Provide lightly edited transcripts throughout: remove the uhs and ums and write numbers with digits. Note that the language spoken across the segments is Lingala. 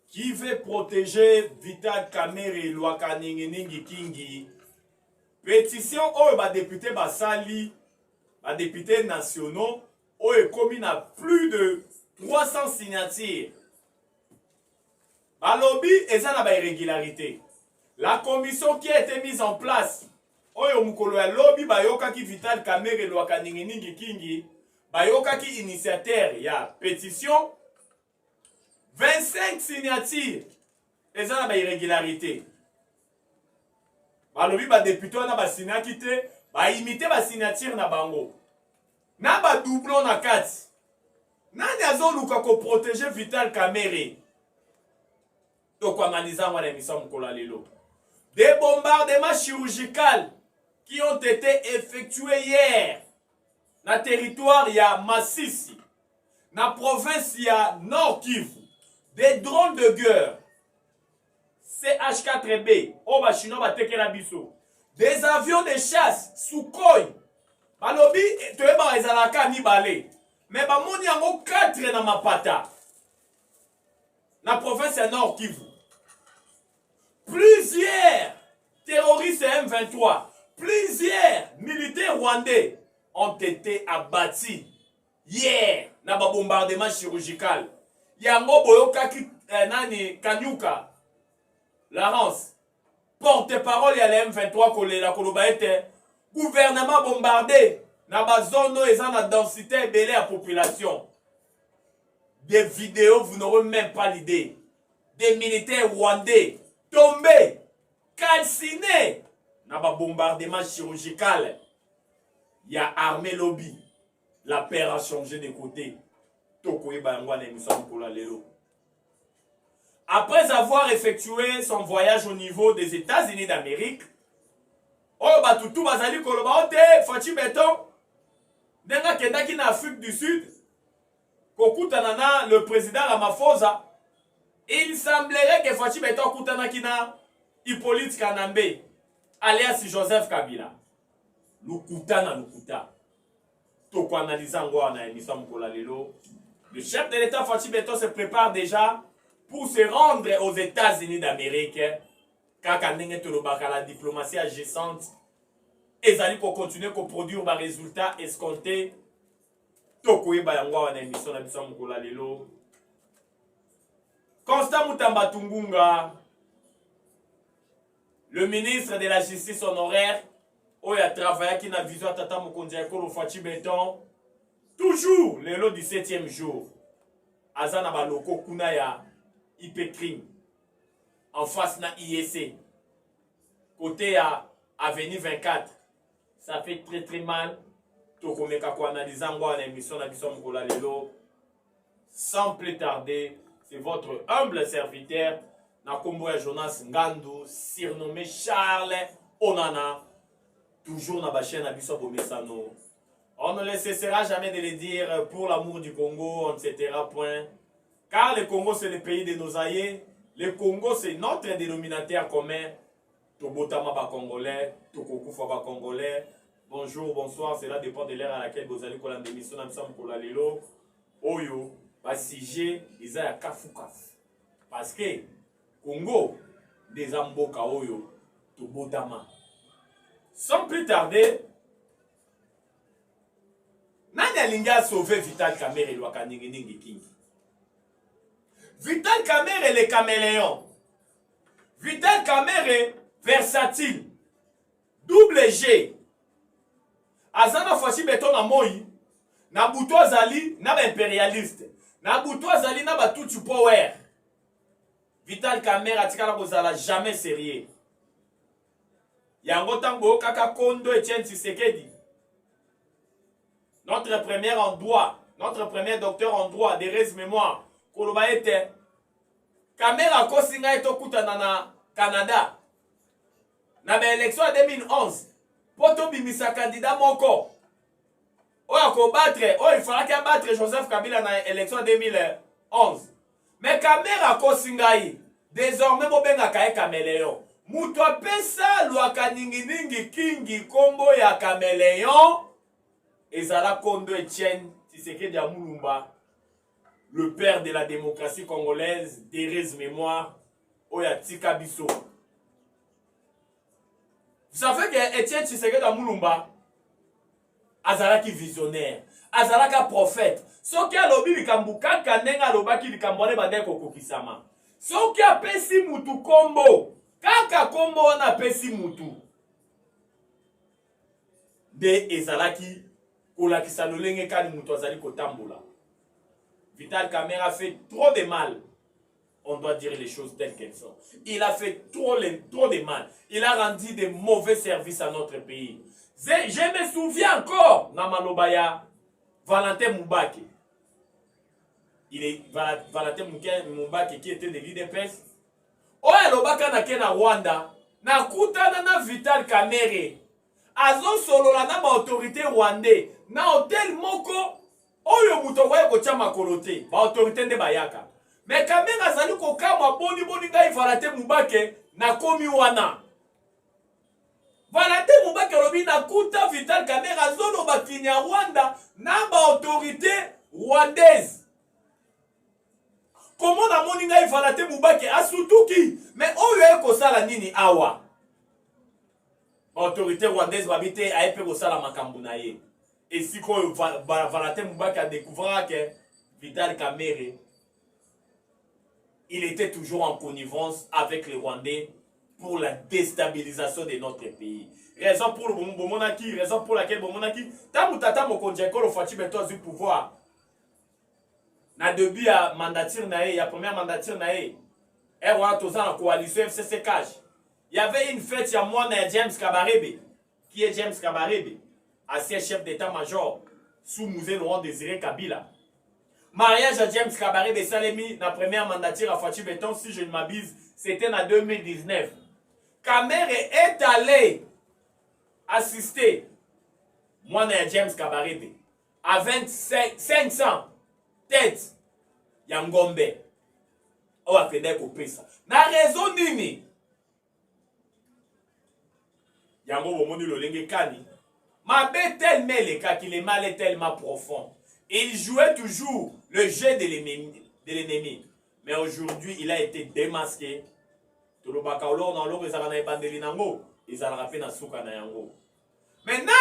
qui veut protéger Vital Kamerhe et Lwaka Ningi Kingi. Pétition où les députés basali, les députés nationaux, où est commis à plus de 300 signatures. Balobi et ça n'a pas irrégularité. La commission qui a été mise en place, où est mukolo ya lobby bayoka ki Vital Kamerhe et Lwaka Ningi Kingi, bayoka ki initiateur ya pétition. 25 signatures. Et ça n'a pas irrégularité. Balobi ba député na ba signature ba imiter ba signature na bango. Na ba doublon na kati. Nani azoluka ko protéger Vital Kamerhe. Donc analyser moi l'émission mkola lelo. Des bombardements chirurgicaux qui ont été effectués hier na territoire ya Masisi, na province ya Nord Kivu. Des drones de guerre, CH-4B, des avions de chasse, Sukhoi, balobi, toyeba ezalaka mibale, mais bamoni yango 4 na mapata, na province ya Nord Kivu. Plusieurs terroristes M23, plusieurs militaires rwandais ont été abattus hier na ba bombardement chirurgical. Yango boyokaki nani Kanyuka Laurence porte-parole ya la M23 kolela koloba ete gouvernement bombardé na ba zone eza na densité belé à population. Des vidéos vous n'aurez même pas l'idée. Des militaires rwandais tombés, calcinés na ba bombardement chirurgical. Ya armée lobby. La paire a changé de côté. Après avoir effectué son voyage au niveau des États-Unis d'Amérique, Afrique du Sud, le président Ramaphosa, il semblerait que Fachi Beton Koutanakina Hippolyte Kanambe, alias Joseph Kabila. Lukutana. Le chef de l'État Fachi Beton se prépare déjà pour se rendre aux États-Unis d'Amérique. Car la diplomatie agissante, ils allaient continuer à produire des résultats escomptés. Constant Mutamba Tungunga, le ministre de la Justice honoraire, où il a travaillé qui n'a vision à Tata Mokondiako au Fachi Beton. Toujours le lot du 7e jour. Azana baloko kuna ya IPCRIM. En face na IEC. Côté à Avenue 24. Ça fait très mal. Tokomeka ko analyser ngwa na émission na biso mkola lelo. Sans plus tarder, c'est votre humble serviteur na kombo ya Jonas Ngandu, surnommé Charles Onana. Toujours na ba chaîne na biso bomesano. On ne cessera jamais de le dire, pour l'amour du Congo, on ne se taira point. Car le Congo, c'est le pays de nos aïeux. Le Congo, c'est notre dénominateur commun. Tobotama ba Congolais, Tokokufa ba Congolais. Bonjour, bonsoir, cela dépend de l'heure à laquelle vous allez coller l'émission. Nous sommes pour la Lelo. Oyo, ba Sige, ils ont Kafukaf. Parce que Congo, des Amboka Oyo, Tobotama. Sans plus tarder, Nani alingi a sauvé Vital Kamerhe et Lwaka Ningi Kingi. Vital Kamerhe le caméléon. Vital Kamerhe versatile. Double G. Azana Fachi Beton na moi. Na buto azali na ba impérialiste. Na buto azali na ba tout power. Vital Kamerhe atikala kozala jamais sérieux. Yango tango kaka Kondo Etienne Tshisekedi. Notre premier en droit, notre premier docteur en droit, Thérèse Mémoire, Koloba était Kamera Kosinga et Tokutana na Canada. Na ba élection en 2011, Poto Bimisa candidat moko. Oya ko battre, il fallait qu'il battre Joseph Kabila na élection en 2011. Mais Kamera Kosinga désormais Mobenga Kae Caméléon. Muto pesa Lwaka Ningi Kingi kombo ya Caméléon. Ezala Kondo Etienne Tshisekedi ya Mulumba. le père de la démocratie congolaise, Thérèse Mémoire, Oya Tika Biso. Vous savez que Etienne Tshisekedi Mulumba, azalaki visionnaire, azalaka prophète. Soki alobi likambo kaka ndenge alobaki likambo wana bande kokokisama. Soki apesi mutu kombo, kaka kombo wana apesi mutu. De ezalaki kolakisa lolenge kani mutu azali kotambola. Vital Kamerhe a fait trop de mal. On doit dire les choses telles qu'elles sont. Il a fait trop de mal. Il a rendu de mauvais services à notre pays. Je me souviens encore, Namalobaya, Valentin Moubake. Il est Valentin Moubake qui était de l'IDPS. Oya Lobaka na kena Rwanda, na kutana na Vital Kamerhe. Azo solola na ma autorité rwandais, na hotel moko, oyo muto waye kotia makolo te, ba autorité nde bayaka. Mais Kamerhe azali kokama boni ngai Valentin Moubake na komi wana. Valentin Moubake lobi na kuta Vital Kamerhe azolo bakinya Rwanda na ba autorité rwandaise. Comment na moni ngai Valentin Moubake asutuki, mais oyo ekosala nini awa? Autorité rwandaise babite aepe kosala makambo na ye. Et si Valentin Moubake a découvert que Vital Kamerhe il était toujours en connivence avec les Rwandais pour la déstabilisation de notre pays. Raison pour raison pour laquelle Bomonaki, Tamutata Mokonjeko le Fachi Beto du pouvoir. Na début à mandature nae, ya première mandature nae. Et voilà tous en coalition FCC Cash. Il y avait une fête à moi James Kabarebe. Qui est James Kabarebe? Ancien chef d'état-major sous Mouzé Laurent Désiré Kabila. Mariage à James Kabarebe Salemi, la première mandature à Fachi Beton, si je ne m'abuse, c'était en 2019. Kamerhe est allé assister moi James Kabarebe à 500 têtes Yangombe. On va faire des ça. Na raison nini? Yango bomoni lolenge kani. Ma bête tellement les cas qu'il est mal et tellement profond. Il jouait toujours le jeu de l'ennemi. Mais aujourd'hui, il a été démasqué. Maintenant,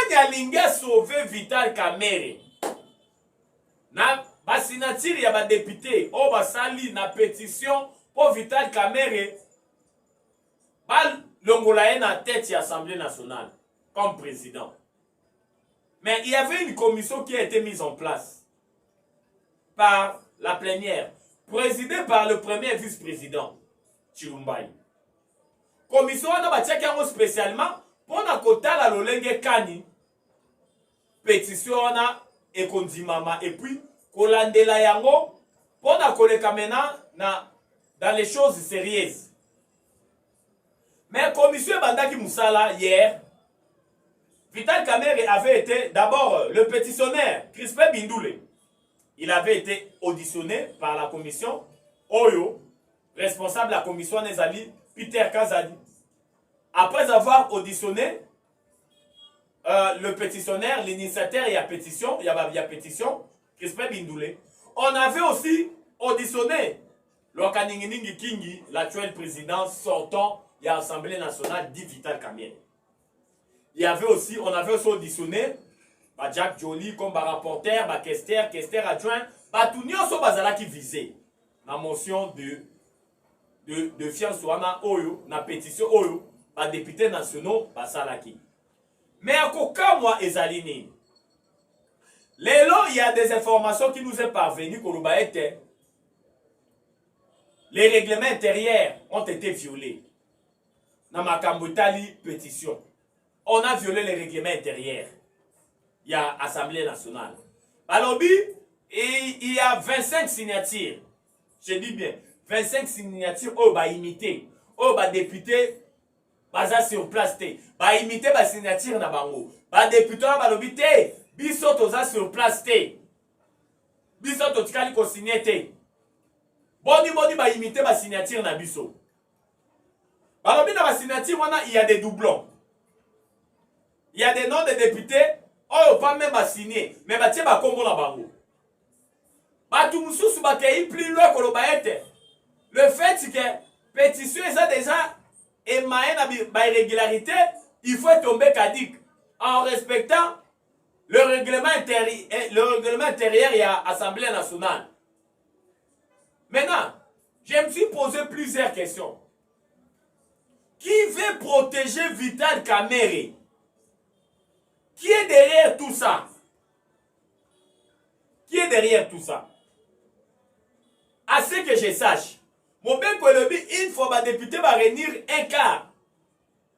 il y a l'inga sauvé Vital Kamerhe. Na basinatir ya ba député o basali na pétition pour Vital Kamerhe bal longola na tête de l'Assemblée nationale comme président. Mais il y avait une commission qui a été mise en place par la plénière, présidée par le premier vice-président, Chilumbai. Commission a batiaki spécialement pour na kotala lolenge kani pétition na ekondimama et puis kolandela yango pour na koleka maintenant dans les choses sérieuses. Mais commission bandaki musala hier. Vital Kamerhe avait été d'abord le pétitionnaire, Crispin Bindoulé. Il avait été auditionné par la commission Oyo, responsable de la commission Nezali, Peter Kazadi. Après avoir auditionné le pétitionnaire, l'initiateur, il y a pétition, Crispin Bindoulé. On avait aussi auditionné Lokaninginingi Kingi, l'actuel président sortant de l'Assemblée nationale, dit Vital Kamerhe. On avait aussi auditionné Jack Jolie comme rapporteur, Kester adjoint, tout nyonso bazala qui visait la motion de fiance wana oyo na pétition oyo ba députés nationaux basalaki. Mais à kokamwa ezali nini? Lelo il y a des informations qui nous est parvenues koloba ete les règlements intérieurs ont été violés. Na makambo tali pétition. On a violé les règlements intérieurs. Il y a Assemblée nationale. Alors, il y a 25 signatures. Je dis bien, 25 signatures oh, bah imité. Oh, bah député, baza sur place. Bah imité, bah signature na bango. Bah député, bah lobité, biso toza sur place. Biso totikali ko signé te. Boni, bah imité, bah signature na biso. Bah lobi na bah signature, il y a des doublons. Il y a des noms de députés, oh, pas même à signer, mais bah tiens, bah combo na bango. Batou Moussous Bakei plus loin que le baïette. Le fait que pétition est déjà émaillé dans irrégularité, il faut tomber cadique en respectant le règlement intérieur et l'Assemblée nationale. Maintenant, je me suis posé plusieurs questions. Qui veut protéger Vital Kamerhe? Qui est derrière tout ça? Qui est derrière tout ça? À ce que je sache, mon ben Kolobi, une fois les députés va réunir un quart.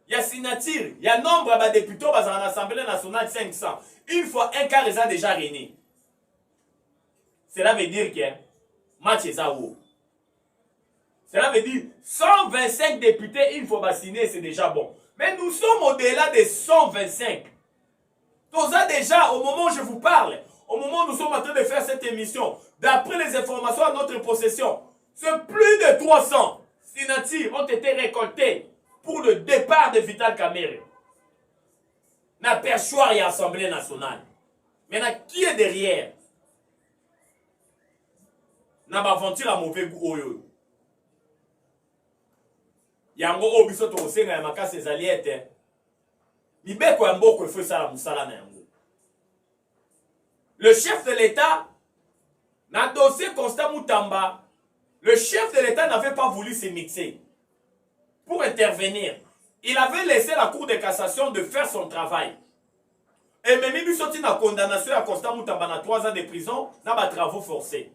Il y a signature, il y a nombre de députés dans l'Assemblée nationale 500. Une fois un quart, ils ont déjà réuni. Cela veut dire que match est à haut. Cela veut dire 125 députés, une fois signer, c'est déjà bon. Mais nous sommes au-delà de 125. Tout ça déjà, au moment où je vous parle, au moment où nous sommes en train de faire cette émission, d'après les informations à notre possession, c'est plus de 300 signatures ont été récoltées pour le départ de Vital Kamerhe. Na perchoir et Assemblée nationale. Maintenant, qui est derrière? Na aventure à mauvais goût. Yango obiso to senga ya makasi ezaliete. Mibeko ya mboko efo sala musala na yango. Le chef de l'État, dans le dossier Constant Moutamba, le chef de l'État n'avait pas voulu se mixer pour intervenir. Il avait laissé la Cour de cassation de faire son travail. Et même il sorti une condamnation à Constant Moutamba dans 3 ans de prison dans les travaux forcés.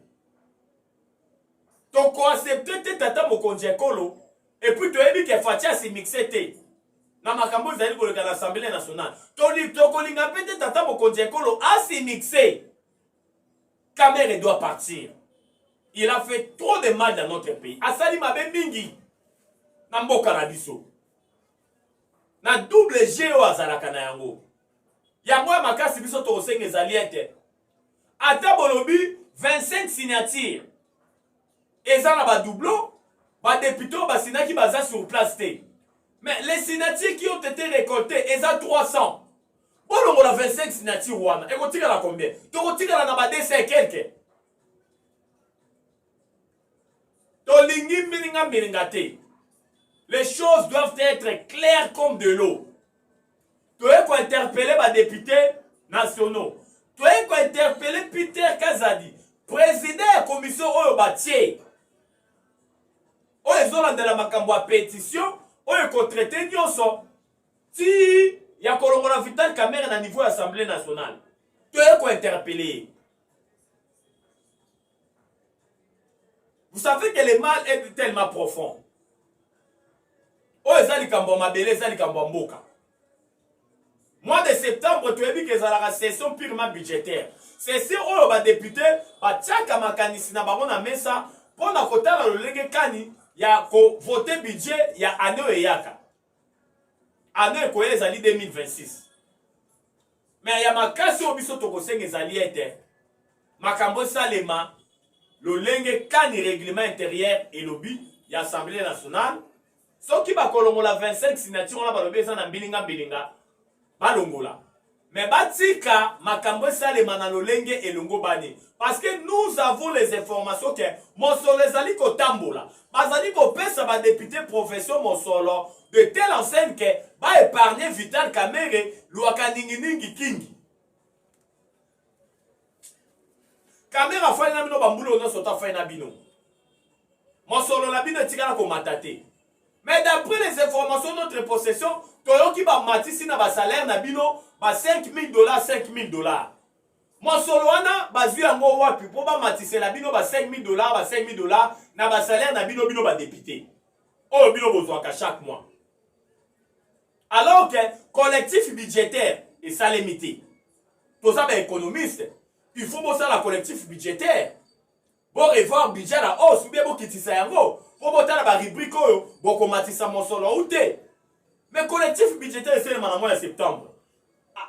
Donc, on accepte Tata Mokonzi Ekolo et puis tu as dit que Fatia s'est mixé. Dans ma cambo, ils ont dit l'Assemblée nationale. Tokolinga pete Tata Mokonzi Ekolo a s'est mixé. Kamerhe doit partir. Il a fait trop de mal dans notre pays. Asali mabe mingi. Na mboka na biso. Na double géo azalaka na yango. Yango ya makasi biso to osenge zaliete. Ata bolobi 25 signatures. Eza na ba doublon, ba député ba sinaki baza sur place te. Mais les signatures qui ont été récoltées, eza 300. Bon, on a 25 signatures wana. Et on tire la combien? On tire la na 200 et quelques. Les choses doivent être claires comme de l'eau. Tu es quoi interpeller les députés nationaux. Tu es quoi interpeller Peter Kazadi, président de la commission Oyobatier. Oyo zola de la makambo a pétition, oyo ko traité nyonso. Si ya kolongola Vital Kamerhe na niveau de l'Assemblée nationale. Tu es quoi interpeller? Vous savez que le mal est tellement profond. Oh, ezali kambo mabele, ezali kambo mboka. Mois de septembre, tu as vu que ça la session purement budgétaire. Session où les députés, tchaka makanisi na bango na mesa, pour na kotala le lenge kani, ya ko voter budget, ya ano e yaka. Ano e koye ezali 2026. Mais ya makasi obiso toko senge ezali ete. Makambo salema, le lenge kani règlement intérieur et lobby, ya Assemblée nationale. Ce qui va kolongola 25 signatures, on a balobé ça na bilinga. Balongola. Mais batika makambo salema na lolenge et longo bani. Parce que nous avons les informations que Monsolo ezali ko tambola. Bazali ko pesa ba député profession Monsolo de telle enseigne que ba épargner Vital Kamerhe luaka ningi kingi. Kamerhe fa na bino bambulo no sota fa na bino. Monsolo la bino tikala ko matate. Mais d'après les informations de notre possession, Toyoki ba matisi na ba salaire na bino ba $5,000, $5,000. Monsolo wana bazwi yango wapi po ba matisi la bino ba $5,000, ba $5,000 na ba salaire na bino ba député. Oh bino bozwaka chaque mois. Alors que collectif budgétaire est ça limité. Tout ça ba économiste, il faut bosser la collectif budgétaire. Bon revoir budget la hausse ou bien bo kitisa yango. Pour botter la rubrique, beaucoup matissa Monsolo ou te. Mais collectif budgétaire c'est le mois de septembre.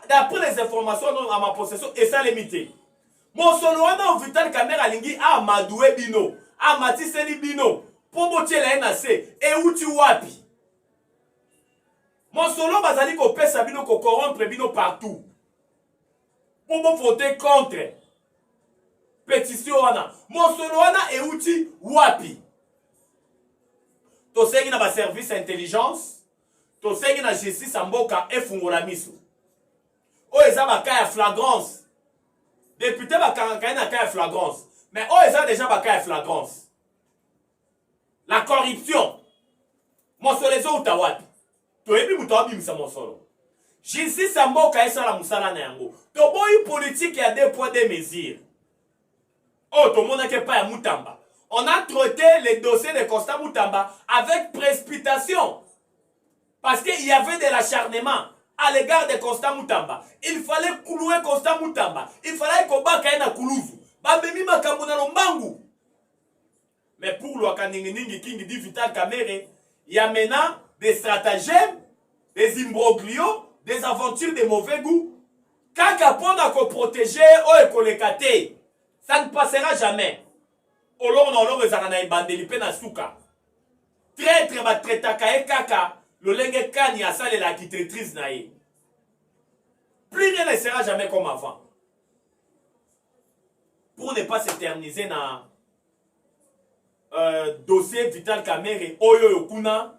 D'après les informations à ma possession, et ça limité. Monsolo wana Vital Kamerhe alingi a madoué bino, a matisseli bino, pour botter la NAC, et où tu wapi. Monsolo bazali ko pesa bino ko corrompre bino partout. Pour voter contre. pétition wana mosolo wana euti wapi tosengi na ba service intelligence tosengi na justice mboka efungola miso oyo eza baka ya flagrance député bakangaka na ka ya flagrance mais oyo eza déjà baka ya flagrance la corruption mosolo ezouta wapi toyebi moto abimisa mosolo justice mboka esala mosala na yango toboyi politique ya 2 poids 2 mesures oh tomonaki pa ya Mutamba on a traité les dossiers de Constant Mutamba avec précipitation parce qu'il y avait de l'acharnement à l'égard de Constant Mutamba. Il fallait clouer Constant Mutamba. Il fallait qu'on bakaye na kuluzu. Babemi makambo na lombangu. Mais pour le Kaninginingi King dit Vital Kamerhe, il y a maintenant des stratagèmes, des imbroglios, des aventures de mauvais goût. Kaka pona ko protéger o ekolekate. Ça ne passera jamais. Olo na olo ezana ibandeli pe na suka. Traître ba traitaka e kaka. Le lenge kani asale la architectrice naïe. Plus rien ne sera jamais comme avant. Pour ne pas s'éterniser dans dossier Vital Kamerhe Oyo Yokuna,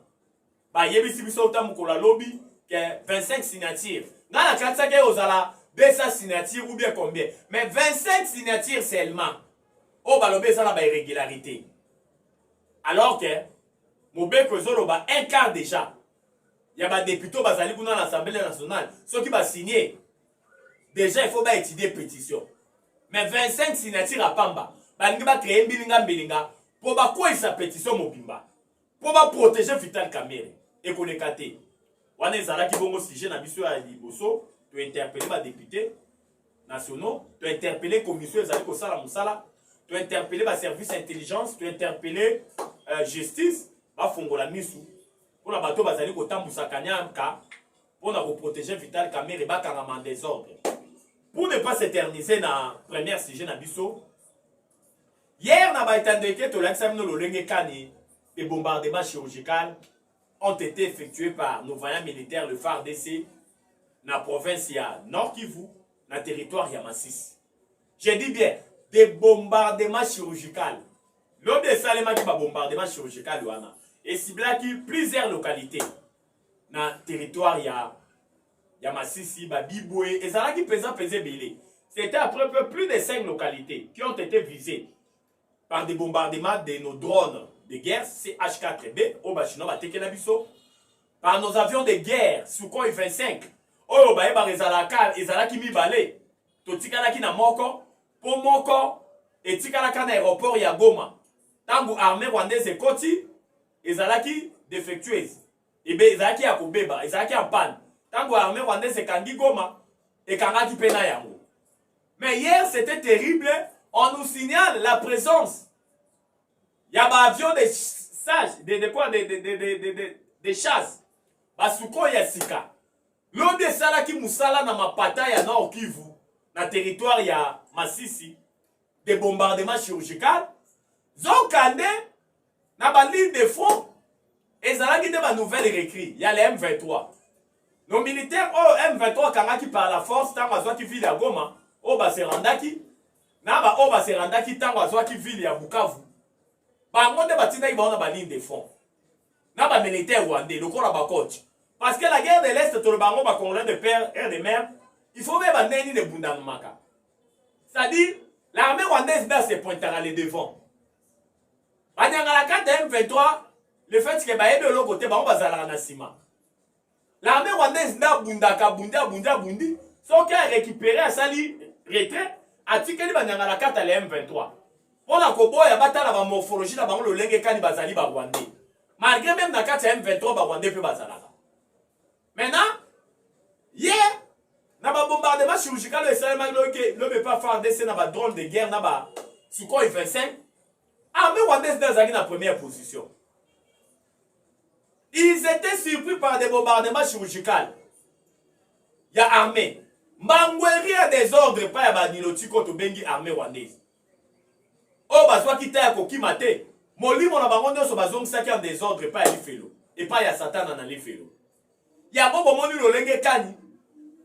ba yebisi biso tamukola lobby que 25 signatures. Dans la katsake ozala 200 signatures ou bien combien? Mais 25 signatures seulement. Oh ba lobby ça la ba irrégularité. Alors que Mobeko Zoloba un quart déjà. Il y a des députés bazali kuna à l'Assemblée nationale. Ceux qui va signer, déjà il faut pas étudier pétition. Mais 25 signatures à Pamba. Balingi ba créer mbilinga pour ba quoi sa pétition mobimba. Pour ba protéger Vital Kamerhe et konekate. Wana ezala ki bongo sujet na biso ya liboso, tu interpeller ba députés nationaux, tu interpeller commission ezali ko sala musala, tu interpeller ba service intelligence, tu interpeller justice, ba fongola misu. Pour la bateau bazali kotambusa kanyamka pour na protéger Vital Kamerhe bakanga en désordre. Pour ne pas s'éterniser dans premier sujet na biso. Hier na ba etandeke to l'examen lo lenge kani les bombardements chirurgicaux ont été effectués par nos vaillants militaires le FARDC na province ya Nord Kivu na territoire ya Masisi. Je dis bien des bombardements chirurgicaux. L'homme de Salema qui va bombardement chirurgical wana. Et ciblaki plusieurs localités dans le territoire ya Masisi, Babiboué, et ça qui pesait belé. C'était à peu près plus de 5 localités qui ont été visées par des bombardements de nos drones de guerre CH-4B au Bachino Batekelabiso, par nos avions de guerre Sukhoi 25 au Baeba Ezalaki Mibale, Totikalaki na Moko, pour Moko et Tikalaka na aéroport ya Goma. Tangu armée rwandaise et Koti ezalaki défectueuse et bien ezalaki ya kobeba ezalaki en panne tango armée rwandaise ekangi Goma ekangaki pena yango. Mais hier c'était terrible, on nous signale la présence ya ba avion de sages de chasse basuko ya sika lobi esalaki musala na mapata ya Nord Kivu na territoire ya Masisi des bombardements chirurgicaux zokande na ba ligne de front ezalaki de ba nouvelle récrit ya le M23. Nos militaires M23 kangaki par la force tango azwaki ville ya Goma o ba serandaki na ba o ba serandaki tango azwaki ville ya Bukavu. Bango de batina ba na ba ligne de front. Na ba militaire rwandais lokola ba coach. Parce que la guerre de l'Est to le bango ba congolais de père et de mère, il faut même ba neni de bundamaka. C'est-à-dire l'armée rwandaise dans ses points à les devant. La carte M23, le fait que baye de l'autre côté, on va zala na sima. L'armée rwandaise n'a bundaka bundi, sauf qu'elle a récupéré à sali retrait, a tikeli banyanga la carte à la M23. On a kobo ya bata la morphologie la bango le lenge kani bazali ba rwandais. Malgré même la carte M23 ba rwandais pe bazala. Maintenant, hier, na ba bombardement chirurgical le Salema le peut pas faire des na ba drone de guerre na ba Sukhoi 25. Armée rwandaise dans la première position. Ils étaient surpris par des bombardements chirurgicaux. Il y a armée. Mangweri a des ordres par Badiloti contre Bengi armée rwandaise. Oh, bah, soit qui t'a coquille maté. Moli, mon abandon sur bazong, ça qui a des ordres par l'ifelo. Et pas y a Satan dans l'ifelo. Il y a bon moment le lenge kani.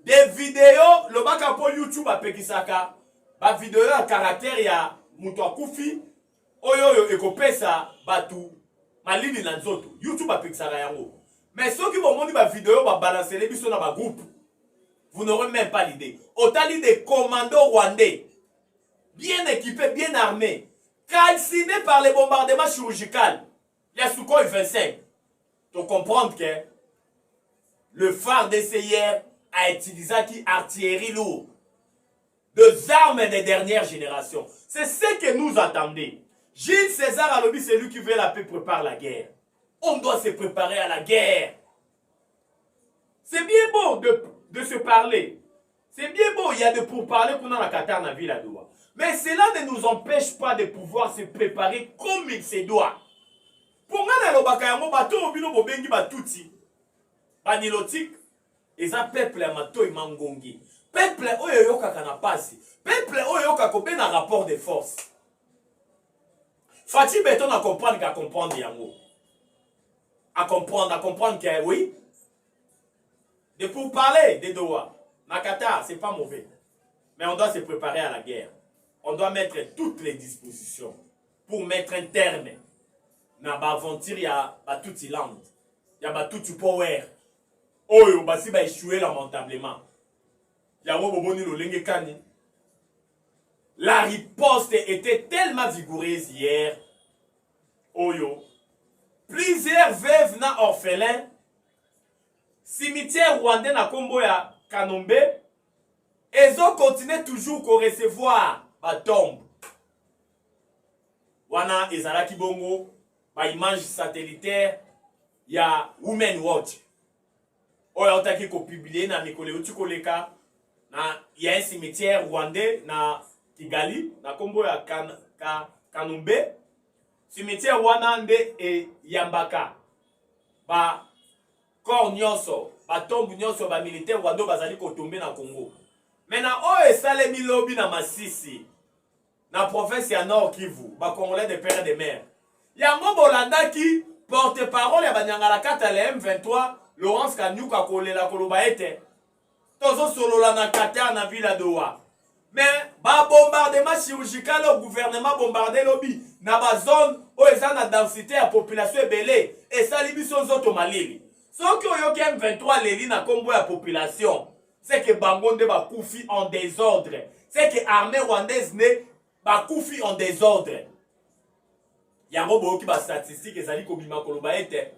Des vidéos, le bac à YouTube à Pekisaka. Bah, vidéo à caractère, il y a muto akufi oyo ekopesa batu malili na nzoto YouTube apexaka yango. Mais ceux qui vont montrer ma vidéo va balancer les biso dans ma groupe, vous n'aurez même pas l'idée. Autant des commandos rwandais bien équipés, bien armés, calcinés par les bombardements chirurgicaux. Il y a Sukhoi 25. Donc comprendre que le phare d'essayeur a utilisé qui artillerie lourde, des armes des dernières générations. C'est ce que nous attendons. Gilles César Alobi, c'est lui qui veut la paix, prépare la guerre. On doit se préparer à la guerre. C'est bien beau de se parler. C'est bien beau, il y a de pourparlers qu'on a la Qatar dans la ville à Doha. Mais cela ne nous empêche pas de pouvoir se préparer comme il se doit. Pour moi, dans le Bakayango, bateau bino bobengi batuti, banilotique, et ça peuple à mato imangongi. Peuple oyo yoka kanapasi. Peuple oyo yoka kobe na rapport de force. Fatih Beton à comprendre qu'à comprendre yango. À comprendre que oui. De pour parler des Doha. Nakata, c'est pas mauvais. Mais on doit se préparer à la guerre. On doit mettre toutes les dispositions pour mettre un terme. Na ba aventure ya ba tout land. Ya ba tout power. Oyo basi ba échouer lamentablement. Ya wo boboni lo lenge kani. La riposte était tellement vigoureuse hier. Oyo. Plusieurs veuves na orphelins. Cimetière rwandais na kombo ya Kanombe. Ils ont continué toujours à recevoir ma tombe. Wana ezalaki bongo ba image satellitaire ya Women Watch. Oyo otaki ko publier na mikolo utukoleka na ya un cimetière rwandais na Kigali na kombo ya Kanombe. Cimetière wana nde e yambaka ba corps nyonso ba tombe nyonso ba militaire rwando bazali ko tomber na Congo. Maintenant oyo esalemi lobi na Masisi na province ya Nord Kivu ba Congolais de père et de mère. Yango bolandaki porte-parole ya banyangala kata le M23 Laurence Kanyuka kolela koloba ete tozo solola na Qatar na ville Doha. Mais ba bombardement chirurgical au gouvernement bombardé lobby na ba zone o eza na densité ya population ebele et sali biso zoto malili. Soki oyo ke M23 leli na kombo ya population, c'est que bangonde ba koufi en désordre. C'est que armée rwandaise ne ba koufi en désordre. Yango bo ki ba statistique ezali ko bima koloba ete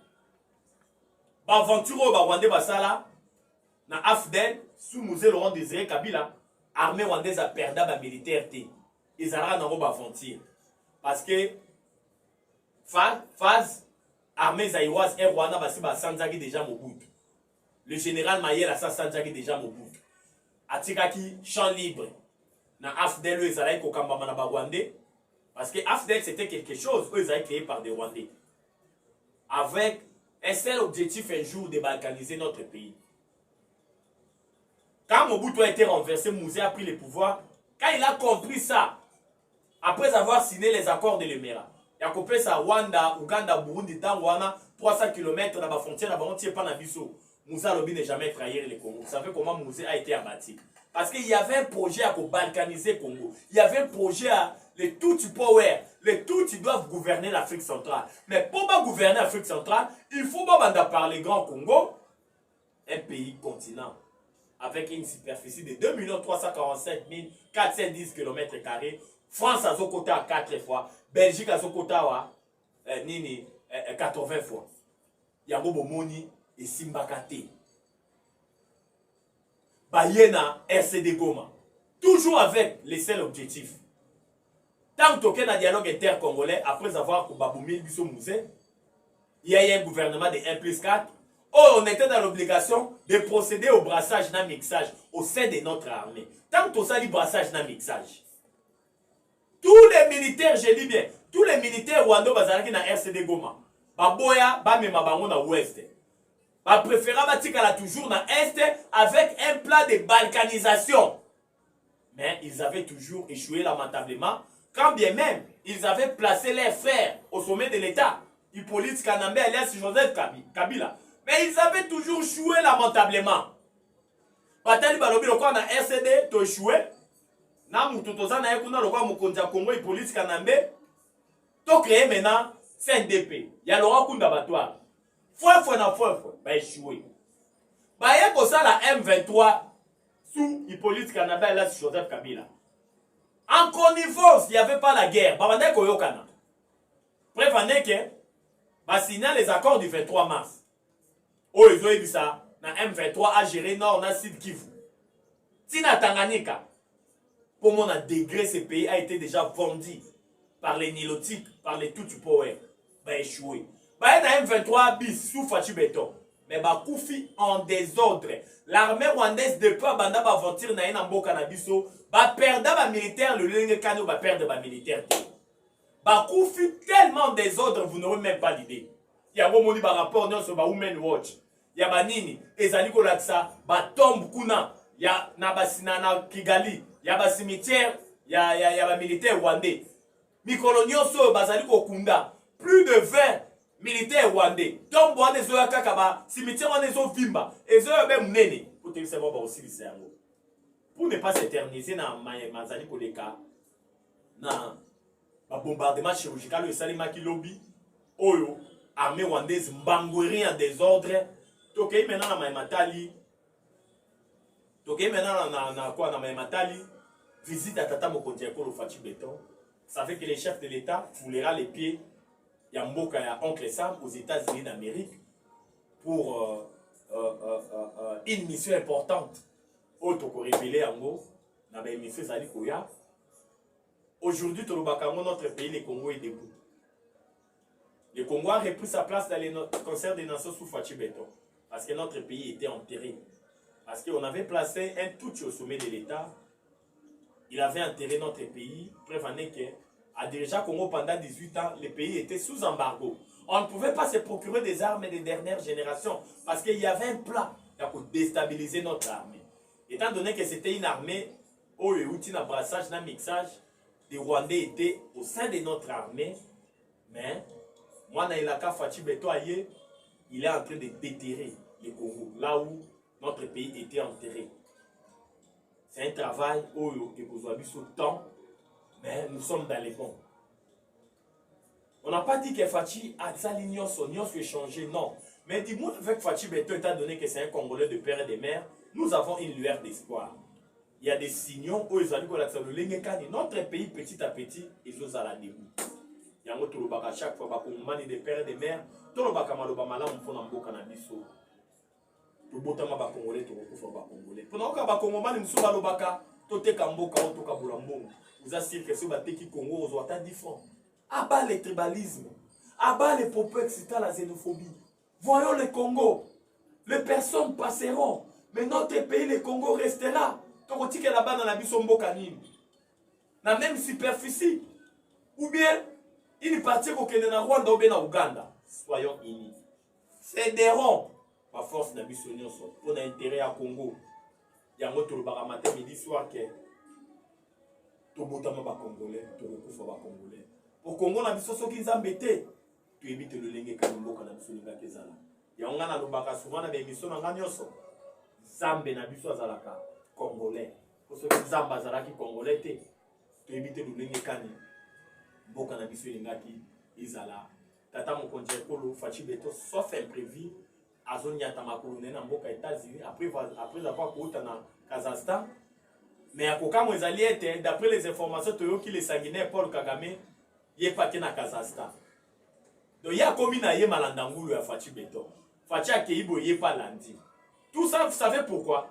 ba aventure ba rwandais basala na AFDEL sous Musée Laurent Désiré Kabila. Armée rwandaise a perdu ba militaire té. Ils allaient dans ba aventure parce que phase armée zaïroise et Rwanda basi ba sanzaki déjà Mobutu. Le général Mayela sa sanzaki déjà Mobutu. Atikaki champ libre. Na AFDEL ils allaient ko kambama na ba rwandais parce que AFDEL c'était quelque chose eux ils avaient créé par des rwandais. Avec un seul objectif un jour de balkaniser notre pays. Quand Mobutu a été renversé, Mouzé a pris le pouvoir. Quand il a compris ça, après avoir signé les accords de l'Emera, il a coupé ça Rwanda, Ouganda, Burundi, Tanzanie, 300 km dans la frontière, là-bas, on tient pas dans Bisso. Moussa Lobi n'est jamais trahir les Congo. Vous savez comment Mouzé a été abattu? Parce qu'il y avait un projet à balkaniser le Congo. Il y avait un projet à les Tutsi Power. Les Tutsis doivent gouverner l'Afrique centrale. Mais pour pas gouverner l'Afrique centrale, il faut pas parler Grand Congo, un pays continent avec une superficie de 2 345 410 km². France a son côté à 4 fois. Belgique a son côté à 80 fois. Yango Bomoni et Simbakate. Bayena, RCD Goma. Toujours avec les seuls objectifs. Tant qu'il y a un dialogue inter-congolais, après avoir Baboumil Bisso Mouzé, il y a un gouvernement de 1+4. Oh, on était dans l'obligation de procéder au brassage d'un mixage au sein de notre armée. Tant que ça dit brassage d'un mixage. Tous les militaires, je dis bien, tous les militaires rwandais bazalaki na RCD Goma. Baboya, bamema bango na ouest. Ba préféra batikala toujours na est avec un plan de balkanisation. Mais ils avaient toujours échoué lamentablement. Quand bien même, ils avaient placé leurs frères au sommet de l'État. Hippolyte Kanambe alias Joseph Kabila. Mais ils avaient toujours échoué lamentablement. Batali Balobi, le quoi na RCD, tu échoué. na mutu toza na ye kuna lokwa mokonzi ya Congo Hippolyte Kanambe to créer maintenant CNDP ya Laurent Kunda Batware fwe na fwe ba échoué ba ye kosala M23 sous Hippolyte Kanambe et Joseph Kabila en connivence. Il n'y avait pas la guerre babanda koyokana prévenez que ba signer les accords du 23 mars oh ils ont dit ça na M23 a géré nord na Sud Kivu tina Tanganyika. Pour mon degré, ce pays a été déjà vendu par les Nilotiques, par les Tutsi Power. Bah échoué. Bah il y a M23 bis sous Fachi Beton. Mais bah Koufi en désordre. L'armée rwandaise depuis Banda va aventure na yena mboka na biso. Bah perdre ba militaire le lengue kano bah perdre ba militaire. Bah Koufi tellement en désordre vous n'aurez même pas d'idée. Il y a un moment bah rapport sur bah Women Watch. Il y a bah nini ezali ko laksa bah tombe kuna. Il y a Nabasina na Kigali. Il y a des cimetières, il y a des militaires rwandais. Mikolo nyonso bazali kokunda. Plus de 20 militaires rwandais. Tombo wane zo yakaka ba cimetière wane zo vimba. Ezo be munene. Pour te savoir ba aussi bisango. Pour ne pas s'éterniser na mazali koleka na ba bombardement chirurgical le salima ki lobby. Oyo armée rwandaise mbangweri en désordre. Tokei maintenant na Matali. Donc maintenant on a Matali visite à Tata Mokonzi Ekolo Fachi Beton. Ça fait que les chefs de l'État foulera les pieds Yamboka et Oncle Sam aux États-Unis d'Amérique pour une mission importante. Autre qu'on révélé en gros, dans la mission Zali Koya. Aujourd'hui, notre pays, le Congo est debout. Le Congo a repris sa place dans les concerts des nations sous Fachi Beton. Parce que notre pays était enterré. Parce qu'on avait placé un Tutsi au sommet de l'État. Il avait enterré notre pays. Prévenez que, à dirigeant Congo pendant 18 ans, le pays était sous embargo. On ne pouvait pas se procurer des armes des dernières générations. Parce qu'il y avait un plan pour déstabiliser notre armée. Étant donné que c'était une armée, où le outil de brassage, de mixage, les Rwandais étaient au sein de notre armée. Mais, moi, Naïlaka Fachi Beton, il est en train de déterrer le Congo. Là où notre pays était enterré. C'est un travail où vous avez ce temps, mais nous sommes dans les bons. On n'a pas dit que Fachi a sa ligne, son nion se changer, non. Mais dis-moi, avec Fachi Beton, étant donné que c'est un Congolais de père et de mère, nous avons une lueur d'espoir. Il y a des signaux où ils ont dit que notre pays, petit à petit, ils ont à la début. Il y a un autre chaque fois, des pères et des mères, tout le monde pour n'emboka na biso. Botama ba Congolais to ko ba Congolais. Pendant que ba Congolais musu ba lobaka to te kamboka to ka bulambongo. Vous assure que ce ba teki Congo aux ouata différents. Abat le tribalisme, abat les propos excitant la xénophobie. Voyons le Congo. Les personnes passeront, mais notre pays le Congo restera. To tike là-bas dans la biso mboka nini. Na même superficie. Ou bien une partie ko kende na Rwanda ou bien na Uganda. Soyons unis. Fédérons ma force n'a pas pour l'intérêt à Congo. Il y a un autre matin, midi, soir que tout le monde est congolais, tout le monde est congolais. Au Congo, on a besoin de ceux qui sont embêtés. Tu évites le lingue quand on a besoin de Kezala. Il y a un autre souvent dans l'émission en Gagnoso. Zambe n'a besoin de congolais. Pour ceux qui Zamba Zalaki congolais, tu évites le lingue quand on a besoin de Izala. Tata Mokonzi Ekolo Fachi Beton, sauf imprévu. Azonia Tamakoulou na mboka États-Unis après avoir couru dans Kazakhstan. Mais à Koka Mozaliette, d'après les informations qui les sanguinaires Paul Kagame, il est parti dans Kazakhstan. Donc il y a commis na yé malandangulu à Fachi Beton. Fachi Akeibo yé pas lundi. Tout ça, vous savez pourquoi?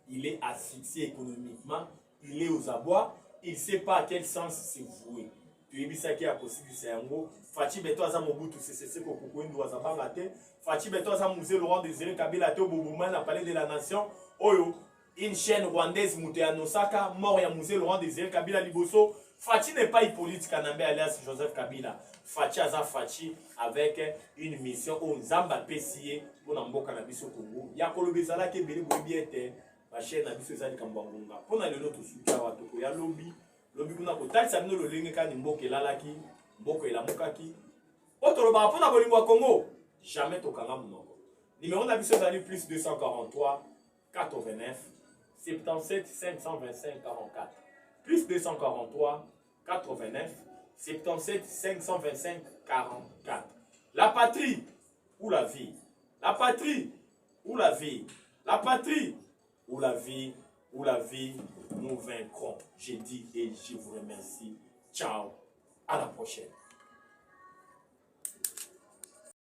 Il est asphyxié économiquement, il est aux abois, il ne sait pas à quel sens se vouer. Tu es bisaki à possible c'est un mot. Fachi Beton a Mobutu c'est ko kukuindu azabanga te. Fachi Beton a musée Laurent Désiré Kabila te Boubouman a parlé de la nation. Oyo une chaîne rwandaise mouté à Nosaka mort ya musée Laurent Désiré Kabila Liboso. Fachi n'est pas Hippolyte Kanambe alias Joseph Kabila. Fachi aza Fachi avec une mission au Zamba Pessier pour n'amboka na biso Congo. Ya kolobezala ke beli bobiete ba chaîne na biso ezali kambonga. Pour na lelo to suka wa to ya lobby. Lobi kuna kotalisa bino lolenge kani mboka elalaki mboka elamukaki otoloba mpona bolingo ya Congo jamais tokanga monoko numéro na biso ezali plus 243 89 77 525 44 Plus 243 89 77 525 44. La patrie ou la vie. La patrie ou la vie. La patrie ou la vie. Ou la vie, nous vaincrons. J'ai dit et je vous remercie. Ciao. À la prochaine.